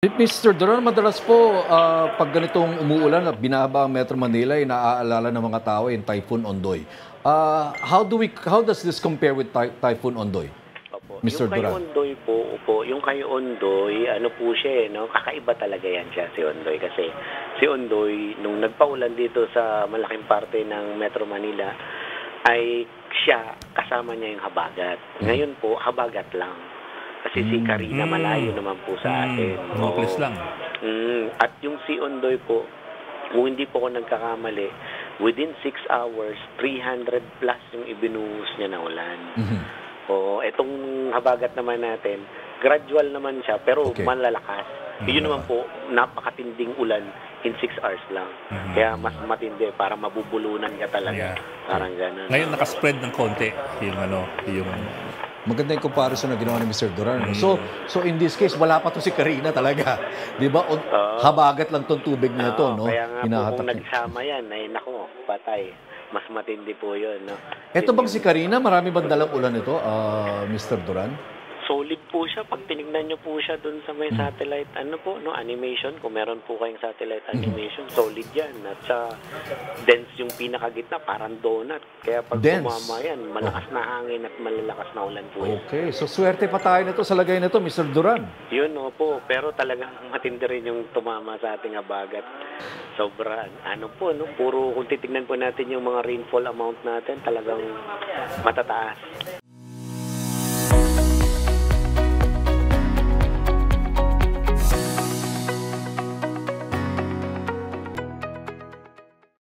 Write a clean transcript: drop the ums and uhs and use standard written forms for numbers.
Mr. Duran, madalas po, 'pag ganitong umuulan at binaba ang Metro Manila, ay naaalala ng mga tao yung Typhoon Ondoy. How does this compare with Typhoon Ondoy, Opo, Mr. yung kay Duran? Ondoy po, opo, yung kay Ondoy, ano po siya, 'no, kakaiba talaga yan siya, si Ondoy. Kasi si Ondoy, nung nagpaulan dito sa malaking parte ng Metro Manila, ay siya, kasama niya yung habagat. Ngayon po, habagat lang. Kasi si Karina malayo naman po sa atin. Hopeless Oo. lang. At yung si Ondoy po, kung hindi po ako nagkakamali, within 6 hours, 300 plus yung ibinuhos niya na ulan. Oo, etong habagat naman natin, gradual naman siya, pero Okay. malalakas. Yun naman po, napakatinding ulan in 6 hours lang. Kaya mas matindi, para mabubulunan ka talaga. Yeah. Parang gano'n. Ngayon nakaspread ng konti yung yung Maganda yung comparison na ginawa ni Mr. Duran. So in this case, wala pa to si Karina talaga. 'Di ba? Habagat lang tong tubig na ito, no? Kaya nga po, Hinahatak kung niya. nagsama yan, ay naku, patay. Mas matindi po yun, no? Ito bang si Karina, marami bang dalang ulan ito, Mr. Duran? Solid po siya. Pag tinignan niyo po siya dun sa may satellite, ano po, no, animation, kung meron po kayong satellite animation, solid yan. At sa dense yung pinakagitna, parang donut. Kaya pag Dense? tumama yan, malakas na hangin at malalakas na ulan po yan. Okay, so swerte pa tayo nito sa lagay na to, Mr. Duran. Yun, opo. Pero talagang matindi rin yung tumama sa ating habagat. Sobra. Ano po, no? Puro, kung titignan po natin yung mga rainfall amount natin, talagang matataas.